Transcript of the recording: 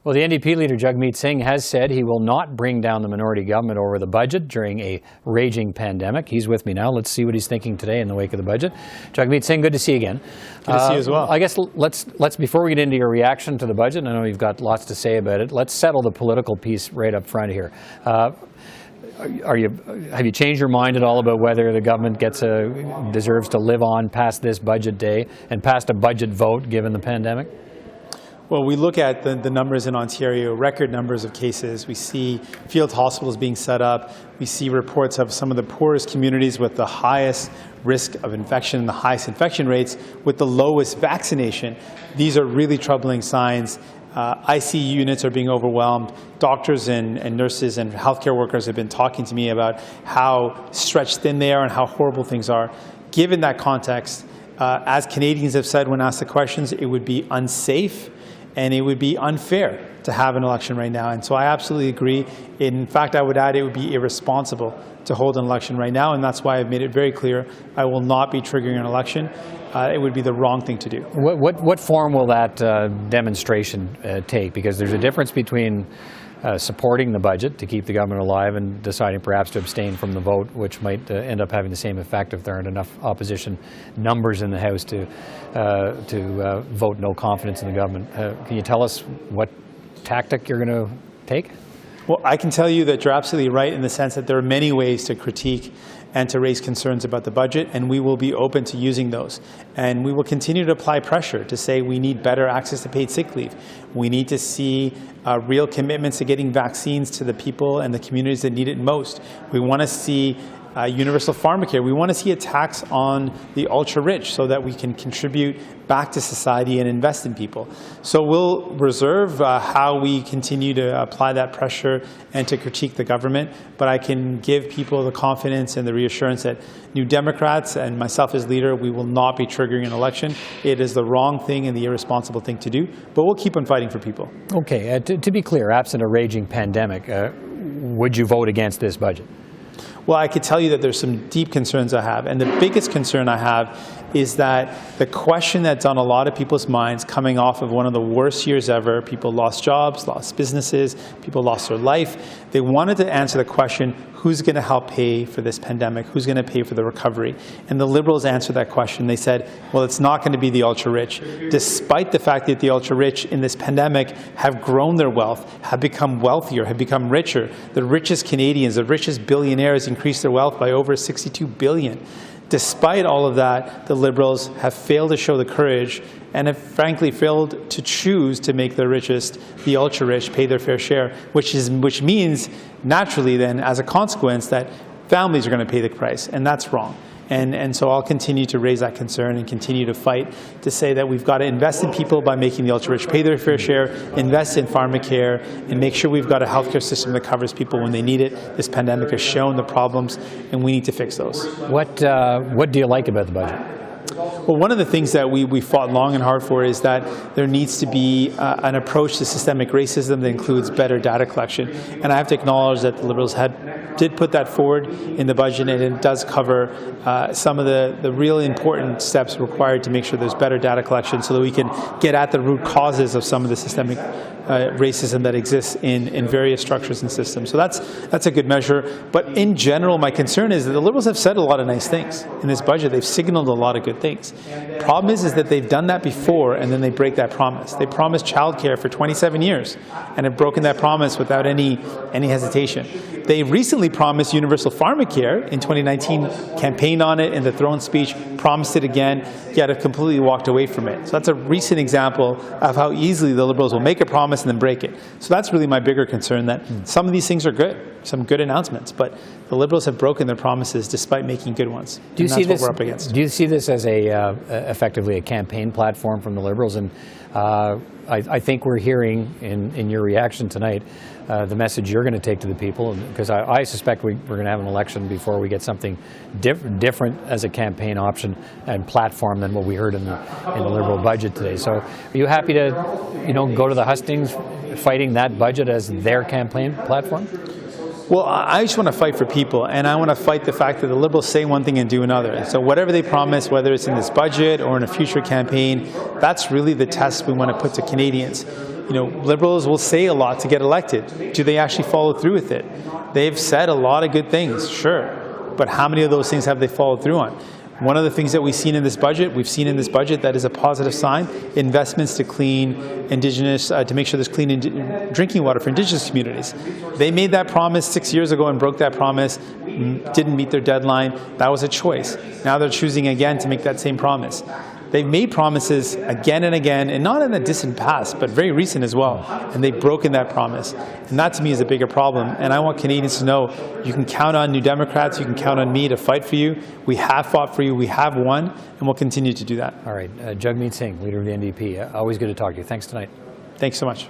Well, the NDP leader Jagmeet Singh has said he will not bring down the minority government over the budget during a raging pandemic. He's with me now. Let's see what he's thinking today in the wake of the budget. Jagmeet Singh, good to see you again. Good to see you as well. I guess let's before we get into your reaction to the budget, I know you've got lots to say about it, let's settle the political piece right up front here. Have you changed your mind at all about whether the government deserves to live on past this budget day and past a budget vote given the pandemic? Well, we look at the numbers in Ontario, record numbers of cases. We see field hospitals being set up. We see reports of some of the poorest communities with the highest risk of infection, the highest infection rates, with the lowest vaccination. These are really troubling signs. ICU units are being overwhelmed. Doctors and nurses and healthcare workers have been talking to me about how stretched thin they are and how horrible things are. Given that context, as Canadians have said when asked the questions, it would be unsafe and it would be unfair to have an election right now. And so I absolutely agree. In fact, I would add it would be irresponsible to hold an election right now, and that's why I've made it very clear I will not be triggering an election. It would be the wrong thing to do. What form will that demonstration take? Because there's a difference between supporting the budget to keep the government alive and deciding perhaps to abstain from the vote, which might end up having the same effect if there aren't enough opposition numbers in the House to vote no confidence in the government. Can you tell us what tactic you're going to take? Well, I can tell you that you're absolutely right in the sense that there are many ways to critique and to raise concerns about the budget, and we will be open to using those. And we will continue to apply pressure to say we need better access to paid sick leave. We need to see real commitments to getting vaccines to the people and the communities that need it most. We want to see universal pharmacare. We want to see a tax on the ultra-rich so that we can contribute back to society and invest in people. So we'll reserve how we continue to apply that pressure and to critique the government, but I can give people the confidence and the reassurance that New Democrats and myself as leader, we will not be triggering an election. It is the wrong thing and the irresponsible thing to do, but we'll keep on fighting for people. Okay, to be clear, absent a raging pandemic, would you vote against this budget? Well, I could tell you that there's some deep concerns I have, and the biggest concern I have is that the question that's on a lot of people's minds coming off of one of the worst years ever, people lost jobs, lost businesses, people lost their life. They wanted to answer the question, who's going to help pay for this pandemic? Who's going to pay for the recovery? And the Liberals answered that question. They said, well, it's not going to be the ultra-rich, despite the fact that the ultra-rich in this pandemic have grown their wealth, have become wealthier, have become richer. The richest Canadians, the richest billionaires increased their wealth by over $62 billion. Despite all of that, the Liberals have failed to show the courage and have frankly failed to choose to make the richest, the ultra-rich, pay their fair share, which means naturally then, as a consequence, that families are going to pay the price, and that's wrong. And so I'll continue to raise that concern and continue to fight to say that we've got to invest in people by making the ultra-rich pay their fair share, invest in pharmacare, and make sure we've got a healthcare system that covers people when they need it. This pandemic has shown the problems, and we need to fix those. What do you like about the budget? Well, one of the things that we fought long and hard for is that there needs to be an approach to systemic racism that includes better data collection. And I have to acknowledge that the Liberals did put that forward in the budget, and it does cover some of the really important steps required to make sure there's better data collection so that we can get at the root causes of some of the systemic racism that exists in various structures and systems. So that's a good measure. But in general, my concern is that the Liberals have said a lot of nice things in this budget. They've signaled a lot of good things. Problem is that they've done that before and then they break that promise. They promised childcare for 27 years and have broken that promise without any hesitation. They recently promised universal pharmacare in 2019, campaigned on it in the throne speech, promised it again, yet have completely walked away from it. So that's a recent example of how easily the Liberals will make a promise and then break it. So that's really my bigger concern, that some of these things are good, some good announcements, but the Liberals have broken their promises despite making good ones. Do you see this? What we're up against. Do you see this as effectively a campaign platform from the Liberals? And I think we're hearing in your reaction tonight the message you're going to take to the people, because I suspect we're going to have an election before we get something different as a campaign option and platform than what we heard in the Liberal budget today. So are you happy to go to the hustings fighting that budget as their campaign platform? Well, I just want to fight for people, and I want to fight the fact that the Liberals say one thing and do another. And so whatever they promise, whether it's in this budget or in a future campaign, that's really the test we want to put to Canadians. Liberals will say a lot to get elected. Do they actually follow through with it? They've said a lot of good things, sure, but how many of those things have they followed through on? One of the things that we've seen in this budget that is a positive sign, investments to clean Indigenous, to make sure there's clean drinking water for Indigenous communities. They made that promise 6 years ago and broke that promise, didn't meet their deadline. That was a choice. Now they're choosing again to make that same promise. They've made promises again and again, and not in the distant past, but very recent as well, and they've broken that promise. And that to me is a bigger problem, and I want Canadians to know you can count on New Democrats, you can count on me to fight for you. We have fought for you, we have won, and we'll continue to do that. All right, Jagmeet Singh, leader of the NDP, always good to talk to you. Thanks tonight. Thanks so much.